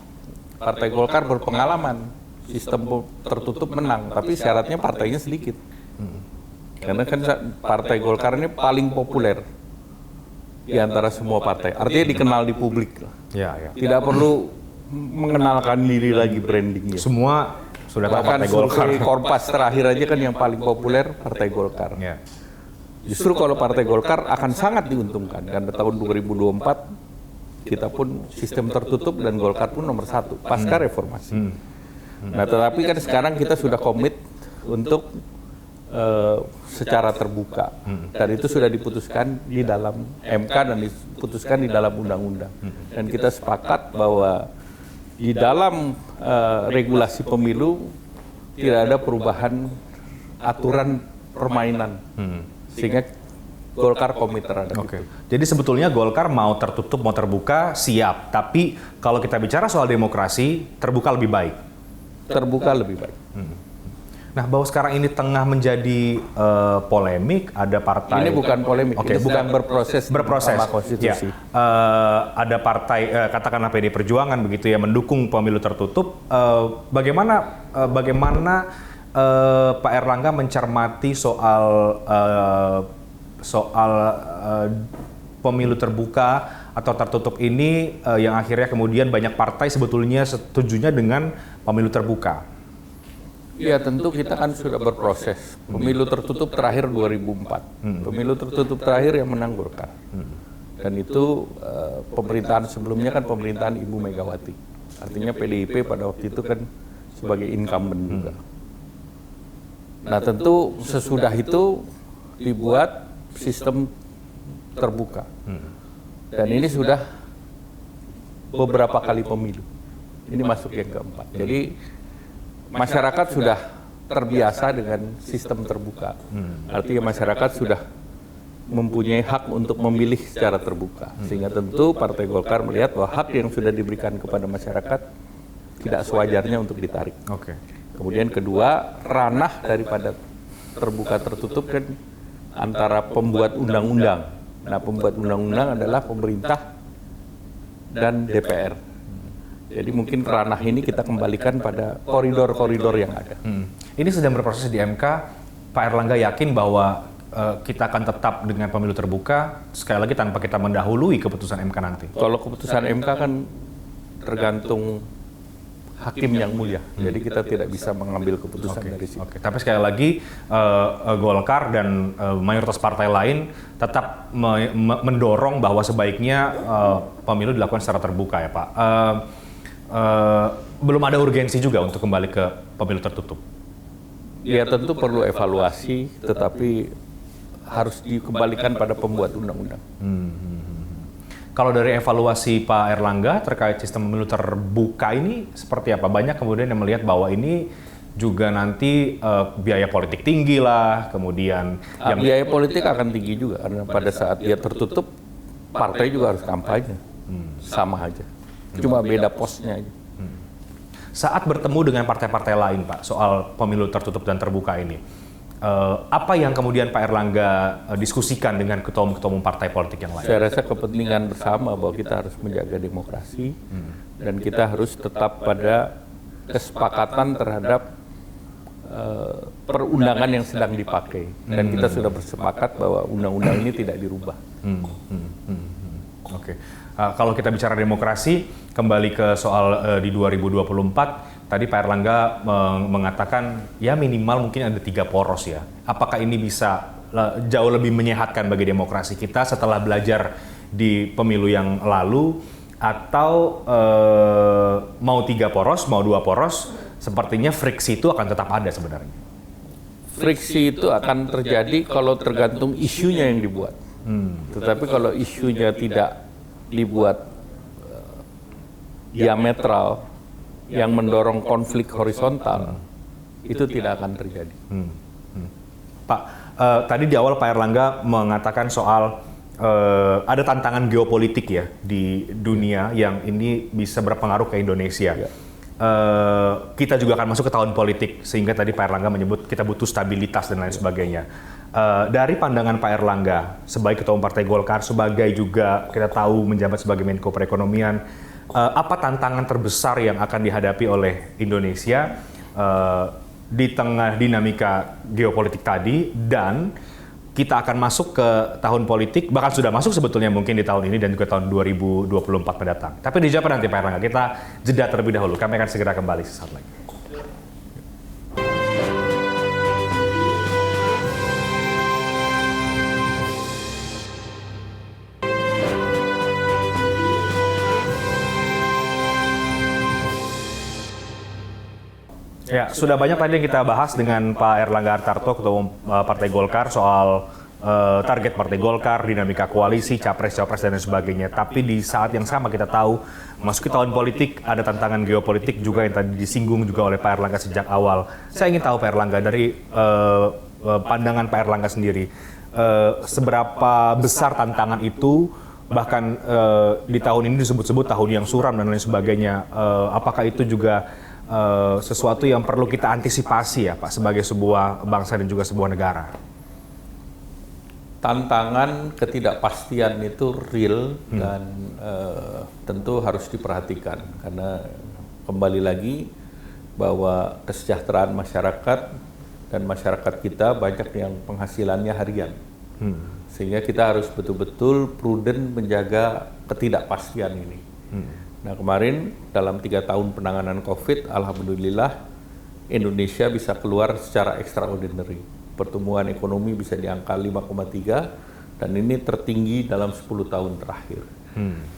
Partai Golkar berpengalaman, sistem tertutup menang, tapi syaratnya partainya sedikit. Karena kan Partai Golkar ini paling populer di antara semua partai. Artinya dikenal di publik. Ya. Tidak perlu mengenalkan diri lagi brandingnya. Semua sudah tahu Bahkan Partai Golkar. survei Korpas terakhir aja kan yang paling populer Partai Golkar. Ya. Justru kalau Partai Golkar akan sangat diuntungkan karena tahun 2024 kita pun sistem tertutup dan Golkar pun nomor 1 pasca reformasi. Nah, tetapi kan sekarang kita sudah komit untuk secara terbuka dan itu sudah diputuskan di dalam MK dan diputuskan di dalam undang-undang. Dan kita sepakat bahwa di dalam regulasi pemilu tidak ada perubahan aturan permainan. Sehingga Golkar komit terhadap itu. Jadi sebetulnya Golkar mau tertutup, mau terbuka, siap. Tapi kalau kita bicara soal demokrasi, terbuka lebih baik. Terbuka lebih baik. Nah, bahwa sekarang ini tengah menjadi polemik, ada partai... Ini bukan polemik, ini bukan berproses Mahkamah Konstitusi. Ya. Ada partai, katakanlah PD Perjuangan begitu ya, mendukung pemilu tertutup. Bagaimana Pak Erlangga mencermati soal pemilu terbuka atau tertutup ini yang akhirnya kemudian banyak partai sebetulnya setujunya dengan pemilu terbuka? Ya tentu kita kan sudah berproses. Pemilu tertutup terakhir 2004. Pemilu tertutup terakhir yang menang Golkar. Dan itu pemerintahan sebelumnya kan pemerintahan Ibu Megawati. Artinya PDIP pada waktu itu kan sebagai incumbent juga. Nah tentu sesudah itu dibuat sistem terbuka. Dan ini sudah beberapa kali pemilu. Ini masuk yang keempat. Jadi masyarakat sudah terbiasa dengan sistem terbuka. Artinya masyarakat sudah mempunyai hak untuk memilih secara terbuka. Sehingga tentu Partai Golkar melihat bahwa hak yang sudah diberikan kepada masyarakat tidak sewajarnya untuk ditarik. Kemudian kedua, ranah daripada terbuka tertutup kan antara pembuat undang-undang. Nah, pembuat undang-undang adalah pemerintah dan DPR. Jadi mungkin ranah ini kita kembalikan pada koridor-koridor yang ada. Ini sedang berproses di MK. Pak Erlangga yakin bahwa kita akan tetap dengan pemilu terbuka, sekali lagi tanpa kita mendahului keputusan MK nanti. Kalau keputusan MK kan tergantung hakim yang mulia, jadi kita tidak bisa mengambil keputusan dari situ. Tapi sekali lagi Golkar dan mayoritas partai lain tetap mendorong bahwa sebaiknya pemilu dilakukan secara terbuka ya Pak. Belum ada urgensi juga untuk kembali ke pemilu tertutup. Ya tentu perlu evaluasi, tetapi harus dikembalikan pada pembuat undang-undang. Kalau dari evaluasi Pak Erlangga terkait sistem pemilu terbuka ini seperti apa? Banyak kemudian yang melihat bahwa ini juga nanti biaya politik tinggi lah, kemudian... biaya politik akan tinggi juga, karena pada saat dia tertutup, partai juga harus kampanye. Sama aja. Cuma beda posnya aja. Saat bertemu dengan partai-partai lain Pak, soal pemilu tertutup dan terbuka ini, apa yang kemudian Pak Erlangga diskusikan dengan ketua umum partai politik yang lain? Saya rasa kepentingan bersama bahwa kita harus menjaga demokrasi dan kita harus tetap pada kesepakatan terhadap perundangan yang sedang dipakai. Dan kita sudah bersepakat bahwa undang-undang ini tidak dirubah. Kalau kita bicara demokrasi, kembali ke soal di 2024, tadi Pak Erlangga mengatakan ya minimal mungkin ada 3 poros ya. Apakah ini bisa jauh lebih menyehatkan bagi demokrasi kita setelah belajar di pemilu yang lalu, atau mau 3 poros, mau 2 poros, sepertinya friksi itu akan tetap ada sebenarnya? Friksi itu akan terjadi kalau tergantung isunya yang dibuat. Tetapi kalau isunya tidak dibuat diametral, yang mendorong konflik horizontal, itu tidak akan terjadi. Pak, tadi di awal Pak Airlangga mengatakan soal ada tantangan geopolitik ya di dunia yang ini bisa berpengaruh ke Indonesia. Ya. Kita juga akan masuk ke tahun politik, sehingga tadi Pak Airlangga menyebut kita butuh stabilitas dan lain sebagainya. Dari pandangan Pak Airlangga sebagai Ketua Umum Partai Golkar, sebagai juga kita tahu menjabat sebagai Menko Perekonomian, apa tantangan terbesar yang akan dihadapi oleh Indonesia di tengah dinamika geopolitik tadi, dan kita akan masuk ke tahun politik, bahkan sudah masuk sebetulnya mungkin di tahun ini dan juga tahun 2024 mendatang. Tapi dijawab nanti Pak Airlangga, kita jeda terlebih dahulu. Kami akan segera kembali sesaat lagi. Ya, sudah banyak tadi yang kita bahas dengan Pak Airlangga Hartarto, Ketua Umum Partai Golkar, soal target Partai Golkar, dinamika koalisi, capres-capres dan lain sebagainya. Tapi di saat yang sama kita tahu, memasuki tahun politik, ada tantangan geopolitik juga yang tadi disinggung juga oleh Pak Airlangga sejak awal. Saya ingin tahu Pak Airlangga, dari pandangan Pak Airlangga sendiri, seberapa besar tantangan itu, bahkan di tahun ini disebut-sebut tahun yang suram dan lain sebagainya. Apakah itu juga sesuatu yang perlu kita antisipasi ya Pak, sebagai sebuah bangsa dan juga sebuah negara? Tantangan ketidakpastian itu real dan tentu harus diperhatikan, karena kembali lagi bahwa kesejahteraan masyarakat dan masyarakat kita banyak yang penghasilannya harian, sehingga kita harus betul-betul prudent menjaga ketidakpastian ini. Nah, kemarin dalam 3 tahun penanganan COVID, alhamdulillah Indonesia bisa keluar secara extraordinary. Pertumbuhan ekonomi bisa di angka 5,3 dan ini tertinggi dalam 10 tahun terakhir.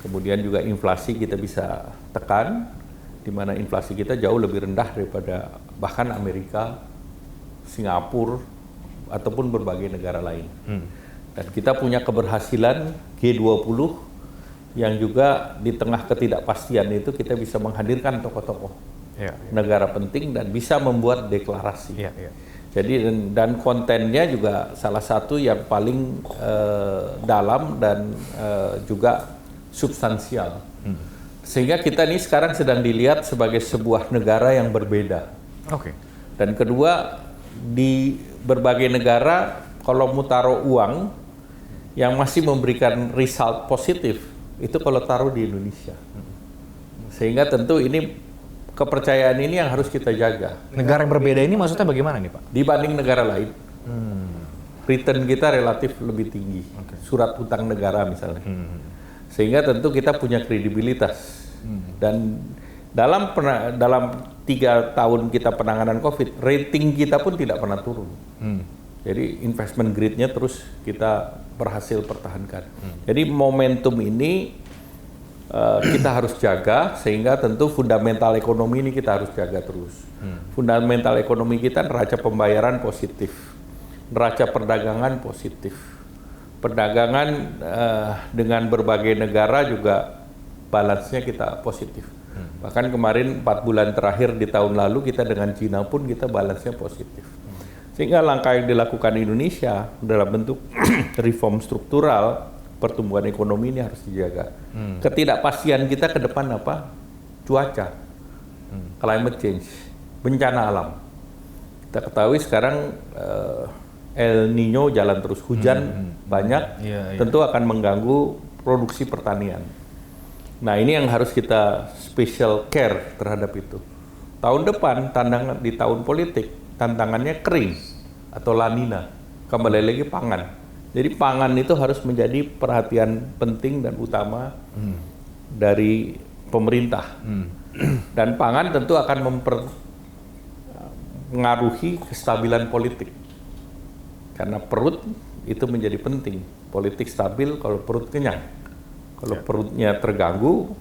Kemudian juga inflasi kita bisa tekan, di mana inflasi kita jauh lebih rendah daripada bahkan Amerika, Singapura, ataupun berbagai negara lain. Dan kita punya keberhasilan G20 yang juga di tengah ketidakpastian itu kita bisa menghadirkan tokoh-tokoh negara penting dan bisa membuat deklarasi. Jadi dan kontennya juga salah satu yang paling dalam dan juga substansial. Sehingga kita ini sekarang sedang dilihat sebagai sebuah negara yang berbeda. Dan kedua, di berbagai negara kalau mau taruh uang yang masih memberikan result positif, itu kalau taruh di Indonesia. Sehingga tentu ini kepercayaan ini yang harus kita jaga. Negara yang berbeda ini maksudnya bagaimana nih Pak? Dibanding negara lain, return kita relatif lebih tinggi. Surat hutang negara misalnya. Sehingga tentu kita punya kredibilitas. Dan dalam 3 tahun kita penanganan COVID, rating kita pun tidak pernah turun. Jadi investment grade-nya terus kita berhasil pertahankan. Jadi momentum ini kita harus jaga, sehingga tentu fundamental ekonomi ini kita harus jaga terus. Fundamental ekonomi kita, neraca pembayaran positif, neraca perdagangan positif. Perdagangan dengan berbagai negara juga balance-nya kita positif. Bahkan kemarin 4 bulan terakhir di tahun lalu kita dengan Cina pun kita balance-nya positif. Sehingga langkah yang dilakukan Indonesia dalam bentuk reform struktural, pertumbuhan ekonomi ini harus dijaga. Ketidakpastian kita ke depan apa? Cuaca, climate change, bencana alam. Kita ketahui sekarang El Nino jalan terus, hujan banyak, tentu akan mengganggu produksi pertanian. Nah, ini yang harus kita special care terhadap itu. Tahun depan, tantangan di tahun politik, tantangannya kering atau La Nina, kembali lagi pangan. Jadi pangan itu harus menjadi perhatian penting dan utama dari pemerintah. Dan pangan tentu akan mempengaruhi kestabilan politik. Karena perut itu menjadi penting. Politik stabil kalau perut kenyang. Kalau perutnya terganggu,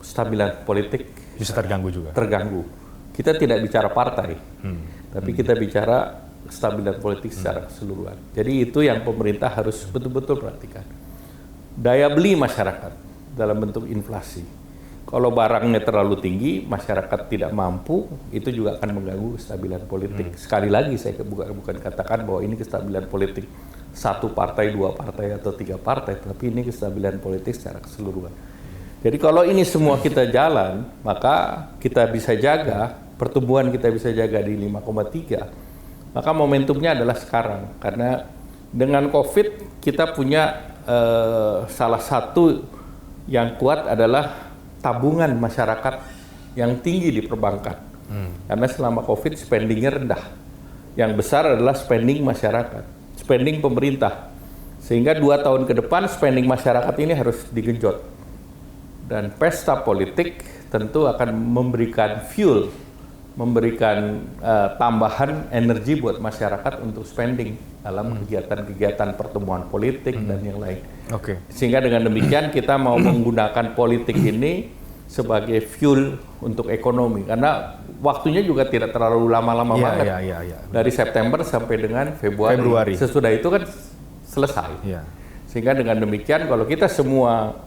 stabilan politik bisa terganggu juga. Terganggu. Kita tidak bicara partai, tapi kita bicara kestabilan politik secara keseluruhan. Jadi itu yang pemerintah harus betul-betul perhatikan. Daya beli masyarakat dalam bentuk inflasi. Kalau barangnya terlalu tinggi, masyarakat tidak mampu, itu juga akan mengganggu kestabilan politik. Sekali lagi saya bukan katakan bahwa ini kestabilan politik satu partai, dua partai, atau tiga partai, tapi ini kestabilan politik secara keseluruhan. Jadi kalau ini semua kita jalan, maka kita bisa jaga, pertumbuhan kita bisa jaga di 5,3, maka momentumnya adalah sekarang. Karena dengan COVID kita punya salah satu yang kuat adalah tabungan masyarakat yang tinggi di perbankan. Karena selama COVID spendingnya rendah. Yang besar adalah spending masyarakat, spending pemerintah. Sehingga 2 tahun ke depan spending masyarakat ini harus digenjot. Dan pesta politik tentu akan memberikan fuel, memberikan tambahan energi buat masyarakat untuk spending dalam kegiatan-kegiatan pertemuan politik dan yang lain. Sehingga dengan demikian kita mau menggunakan politik ini sebagai fuel untuk ekonomi, karena waktunya juga tidak terlalu lama-lama banget. Dari September sampai dengan Februari. Sesudah itu kan selesai. Sehingga dengan demikian kalau kita semua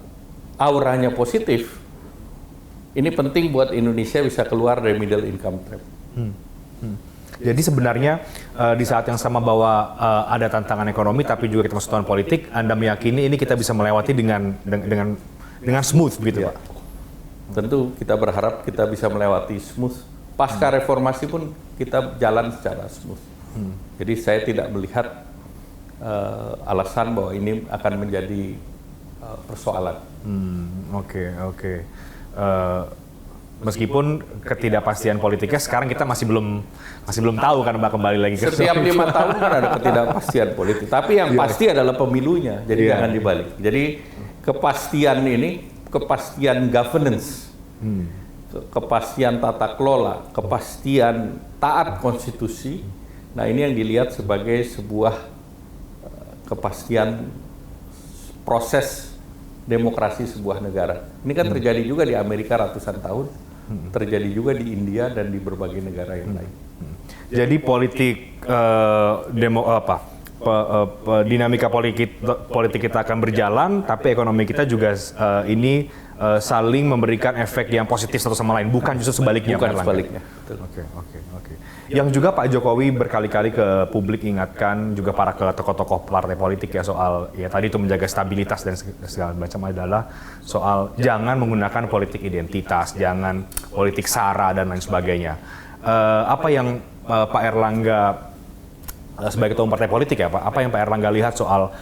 auranya positif, ini penting buat Indonesia bisa keluar dari middle income trap. Jadi sebenarnya di saat yang sama bahwa ada tantangan ekonomi, tapi juga kita masuk tahun politik, Anda meyakini ini kita bisa melewati dengan smooth, begitu, Pak? Tentu kita berharap kita bisa melewati smooth. Pasca reformasi pun kita jalan secara smooth. Jadi saya tidak melihat alasan bahwa ini akan menjadi persoalan. Meskipun ketidakpastian politiknya sekarang kita masih belum tahu kan, Mbak, kembali lagi ke setiap 5 tahun kan ada ketidakpastian politik, tapi yang pasti adalah pemilunya, jadi jangan dibalik. Jadi kepastian ini, kepastian governance, kepastian tata kelola, kepastian taat konstitusi, nah ini yang dilihat sebagai sebuah kepastian proses demokrasi sebuah negara. Ini kan terjadi juga di Amerika ratusan tahun, terjadi juga di India dan di berbagai negara yang lain. Jadi politik dinamika politik kita akan berjalan, tapi ekonomi kita juga ini saling memberikan efek yang positif satu sama lain, bukan justru sebaliknya. Bukan sebaliknya. Oke. Yang juga Pak Jokowi berkali-kali ke publik ingatkan, juga para ke tokoh-tokoh partai politik ya, soal ya tadi itu menjaga stabilitas dan segala macam, adalah soal jangan menggunakan politik identitas, jangan politik sara dan lain sebagainya. Apa yang Pak Erlangga sebagai ketua partai politik ya Pak, apa yang Pak Erlangga lihat soal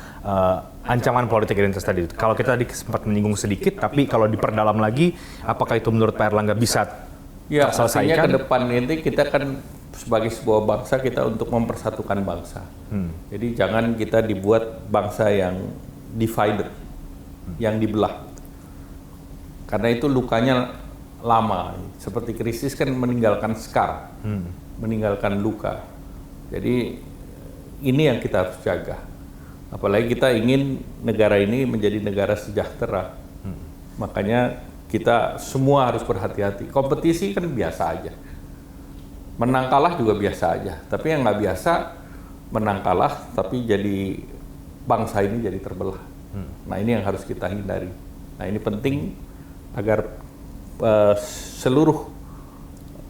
ancaman politik identitas tadi? Kalau kita tadi sempat menyinggung sedikit, tapi kalau diperdalam lagi, apakah itu menurut Pak Erlangga bisa terselesaikan? Artinya ke depan ini kita kan sebagai sebuah bangsa, kita untuk mempersatukan bangsa. Jadi jangan kita dibuat bangsa yang divided, yang dibelah. Karena itu lukanya lama. Seperti krisis kan meninggalkan scar, meninggalkan luka. Jadi ini yang kita harus jaga. Apalagi kita ingin negara ini menjadi negara sejahtera. Makanya kita semua harus berhati-hati. Kompetisi kan biasa aja. Menang kalah juga biasa aja. Tapi yang nggak biasa menang kalah, tapi jadi bangsa ini jadi terbelah. Nah ini yang harus kita hindari. Nah ini penting agar seluruh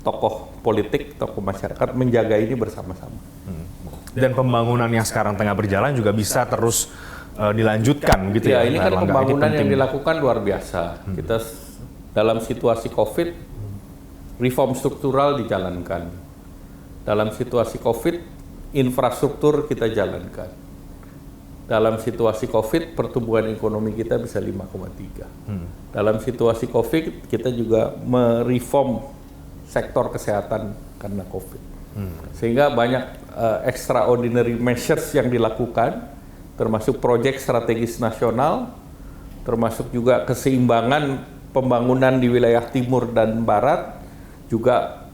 tokoh politik, tokoh masyarakat menjaga ini bersama-sama. Dan pembangunan yang sekarang tengah berjalan juga bisa terus dilanjutkan gitu ya. Ini kan pembangunan yang dilakukan luar biasa. Kita dalam situasi COVID, reform struktural dijalankan. Dalam situasi COVID, infrastruktur kita jalankan. Dalam situasi COVID, pertumbuhan ekonomi kita bisa 5,3. Dalam situasi COVID, kita juga mereform sektor kesehatan karena COVID. Sehingga banyak extraordinary measures yang dilakukan, termasuk proyek strategis nasional, termasuk juga keseimbangan pembangunan di wilayah timur dan barat, juga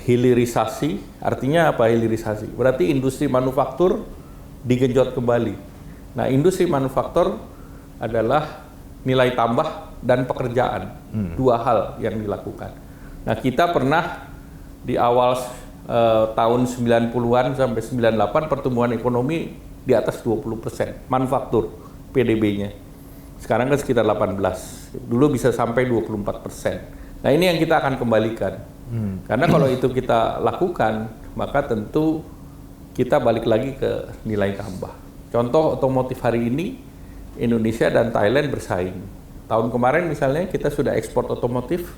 hilirisasi. Artinya apa hilirisasi? Berarti industri manufaktur digenjot kembali. Nah, industri manufaktur adalah nilai tambah dan pekerjaan. Dua hal yang dilakukan. Nah, kita pernah di awal tahun 90-an sampai 98 pertumbuhan ekonomi di atas 20%, manufaktur PDB-nya. Sekarang kan sekitar 18. Dulu bisa sampai 24%. Nah ini yang kita akan kembalikan. Karena kalau itu kita lakukan, maka tentu kita balik lagi ke nilai tambah. Contoh otomotif hari ini, Indonesia dan Thailand bersaing. Tahun kemarin misalnya kita sudah ekspor otomotif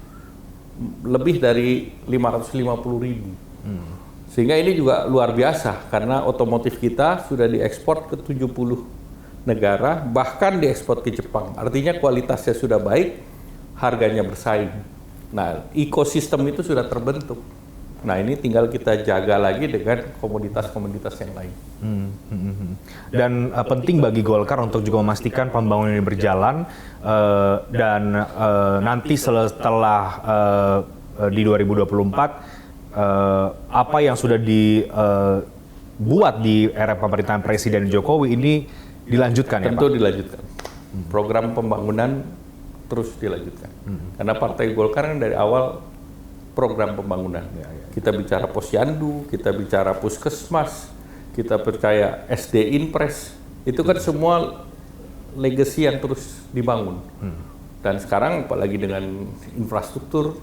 lebih dari 550.000. Sehingga ini juga luar biasa karena otomotif kita sudah diekspor ke 70 negara, bahkan diekspor ke Jepang. Artinya kualitasnya sudah baik, harganya bersaing. Nah, ekosistem itu sudah terbentuk. Nah, ini tinggal kita jaga lagi dengan komoditas-komoditas yang lain. Dan penting bagi Golkar untuk juga memastikan pembangunan ini berjalan dan nanti setelah di 2024 apa yang sudah dibuat di era pemerintahan Presiden Jokowi ini dilanjutkan ya Pak? Tentu dilanjutkan. Program pembangunan terus dilanjutkan. Karena Partai Golkar kan dari awal program pembangunan. Kita bicara posyandu, kita bicara puskesmas, kita percaya SD Inpres, itu kan semua legacy yang terus dibangun. Dan sekarang apalagi dengan infrastruktur,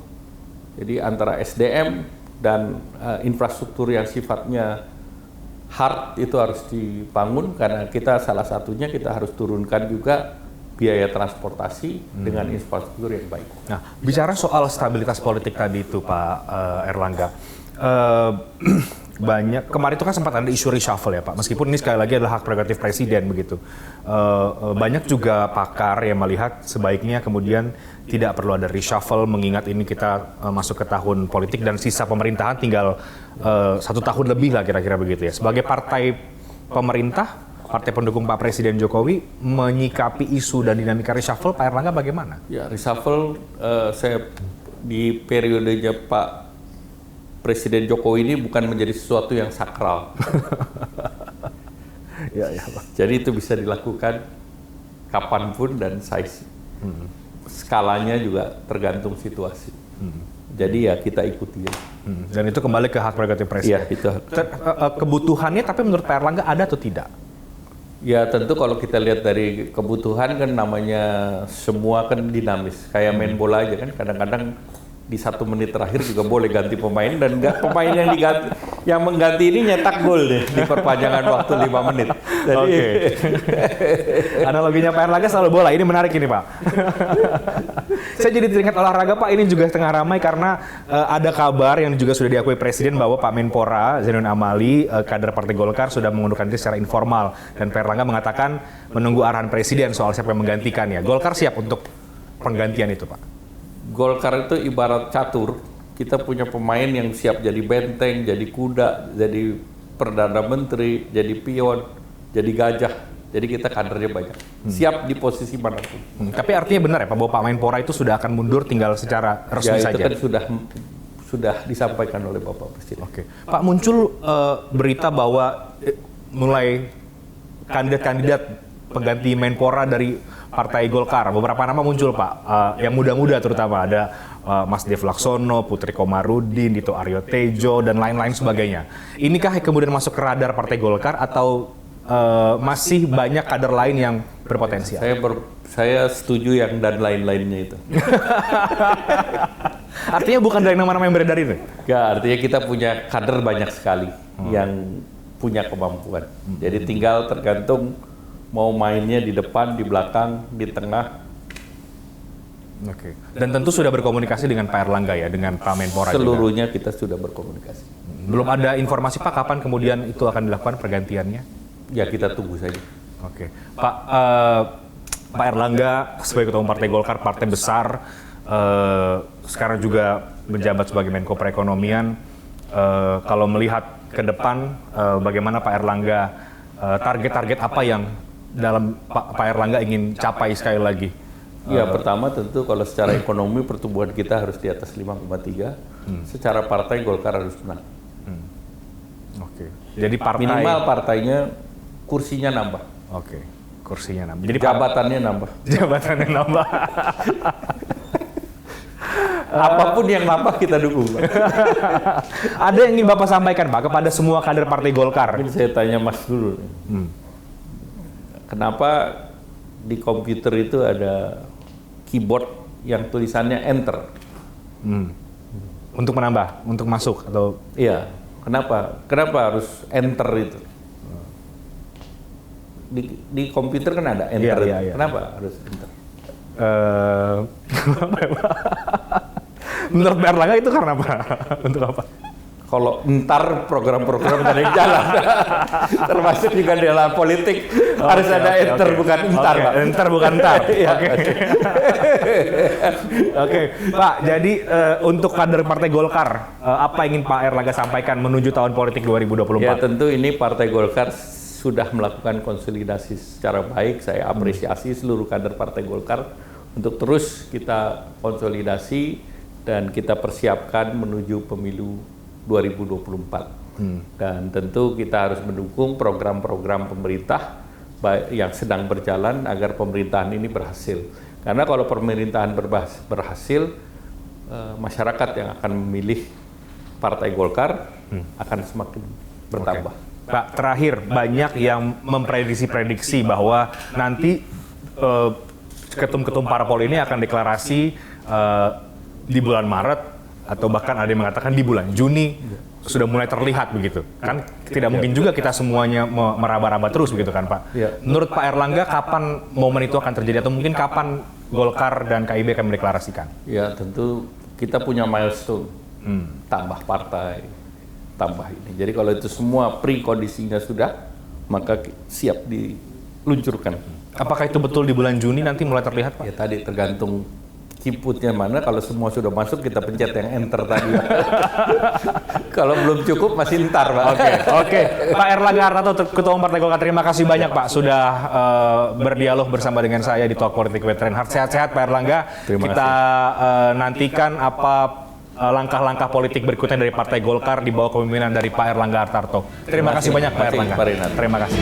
jadi antara SDM dan infrastruktur yang sifatnya hard itu harus dibangun karena kita salah satunya kita harus turunkan juga biaya transportasi dengan infrastruktur yang baik. Nah, bicara soal stabilitas politik tadi itu Pak Erlangga, banyak kemarin itu kan sempat ada isu reshuffle ya Pak, meskipun ini sekali lagi adalah hak prerogatif Presiden begitu. Banyak juga pakar yang melihat sebaiknya kemudian tidak perlu ada reshuffle mengingat ini kita masuk ke tahun politik dan sisa pemerintahan tinggal 1 tahun lebih lah kira-kira begitu ya. Sebagai partai pemerintah, partai pendukung Pak Presiden Jokowi menyikapi isu dan dinamika reshuffle, Pak Erlangga bagaimana? Ya, reshuffle saya di periodenya Pak Presiden Jokowi ini bukan menjadi sesuatu yang sakral. Ya, Pak. Jadi itu bisa dilakukan kapanpun dan size. Skalanya juga tergantung situasi. Jadi ya kita ikuti. Dan itu kembali ke hak prerogatif Presiden. Iya, itu. Kebutuhannya tapi menurut Pak Erlangga ada atau tidak? Ya tentu kalau kita lihat dari kebutuhan kan namanya semua kan dinamis. Kayak main bola aja kan kadang-kadang di 1 menit terakhir juga boleh ganti pemain dan pemain yang diganti, yang mengganti ini nyetak gol deh di perpanjangan waktu 5 menit. Jadi, Analoginya Pak Erlangga selalu bola, ini menarik ini Pak. Saya jadi teringat olahraga Pak, ini juga tengah ramai karena ada kabar yang juga sudah diakui Presiden bahwa Pak Menpora Zainuddin Amali, kader Partai Golkar sudah mengundurkan diri secara informal dan Pak Erlangga mengatakan menunggu arahan Presiden soal siapa yang menggantikannya. Golkar siap untuk penggantian itu Pak? Golkar itu ibarat catur, kita punya pemain yang siap jadi benteng, jadi kuda, jadi perdana menteri, jadi pion, jadi gajah. Jadi kita kadernya banyak, siap di posisi manapun. Tapi artinya benar ya Pak, bahwa Pak Menpora itu sudah akan mundur tinggal secara resmi ya, saja? Ya itu kan sudah disampaikan oleh Bapak Presiden. Oke. Pak, muncul berita bahwa mulai kandidat-kandidat pengganti Menpora dari Partai Golkar, beberapa nama muncul Pak, yang muda-muda terutama ada Mas Dev Laksono, Putri Komarudin, Dito Aryo Tejo, dan lain-lain sebagainya. Inikah yang kemudian masuk ke radar Partai Golkar atau masih banyak kader lain yang berpotensial? Saya setuju yang dan lain-lainnya itu. Artinya bukan dari nama-nama yang beredar ini? Ya, artinya kita punya kader banyak sekali yang punya kemampuan. Jadi tinggal tergantung mau mainnya di depan, di belakang, di tengah. Oke. Dan tentu sudah berkomunikasi dengan Pak Erlangga ya, dengan Pak Menpora seluruhnya juga. Kita sudah berkomunikasi. Belum ada informasi Pak kapan kemudian itu akan dilakukan pergantiannya? Ya kita tunggu saja. Oke. Pak Erlangga sebagai ketua umum Partai Golkar, partai besar, sekarang juga menjabat sebagai Menko Perekonomian. Kalau melihat ke depan, bagaimana Pak Erlangga, target-target apa yang dalam Pak Erlangga ingin capai sekali lagi? Ya, pertama tentu kalau secara ekonomi pertumbuhan kita harus di atas 5,3. Secara partai Golkar harus menang. Oke. Jadi minimal partainya kursinya nambah. Oke. Kursinya nambah. Jadi jabatannya nambah. Jabatannya nambah. Apapun yang nambah kita dukung. Ada yang ingin Bapak sampaikan Pak kepada semua kader Partai Golkar? Mungkin saya tanya Mas dulu. Kenapa di komputer itu ada keyboard yang tulisannya enter. Untuk menambah, untuk masuk atau Iya, kenapa harus enter itu? Di komputer kan ada enter. Iya. Kenapa harus enter? Menurut Pak Erlangga itu karena apa? Untuk apa? Kalau entar program-program dari jalan, termasuk juga dalam politik harus ada enter bukan entar, Pak. Enter bukan entar. Iya. Oke, Pak. Jadi untuk kader Partai Golkar, apa yang ingin Pak Erlangga sampaikan menuju tahun politik 2024? Ya tentu ini Partai Golkar sudah melakukan konsolidasi secara baik. Saya apresiasi seluruh kader Partai Golkar untuk terus kita konsolidasi dan kita persiapkan menuju pemilu 2024. Dan tentu kita harus mendukung program-program pemerintah yang sedang berjalan agar pemerintahan ini berhasil. Karena kalau pemerintahan berhasil, masyarakat yang akan memilih Partai Golkar akan semakin bertambah. Pak, terakhir banyak yang memprediksi bahwa nanti ketum-ketum parpol ini akan deklarasi di bulan Maret atau bahkan ada yang mengatakan di bulan Juni sudah mulai terlihat begitu. Kan tidak mungkin juga kita semuanya meraba-raba terus begitu kan, Pak. Menurut Pak Erlangga kapan momen itu akan terjadi atau mungkin kapan Golkar dan KIB akan mendeklarasikan? Ya tentu kita punya milestone, tambah partai, tambah ini. Jadi kalau itu semua pre-kondisinya sudah, maka siap diluncurkan. Apakah itu betul di bulan Juni nanti mulai terlihat, Pak? Ya tadi tergantung inputnya mana. Kalau semua sudah masuk, kita pencet yang enter tadi. Kalau belum cukup, masih entar, Pak. Oke. Pak Erlangga Hartarto, Ketua Umum Partai Golkar, terima kasih banyak, Pak, sudah berdialog bersama dengan saya di Talk Politik with Reinhard. Sehat-sehat, Pak Erlangga. Terima Kita nantikan apa langkah-langkah politik berikutnya dari Partai Golkar di bawah kepemimpinan dari Pak Erlangga Hartarto. Terima kasih banyak, Pak Erlangga. Pak Reinhard. Terima kasih.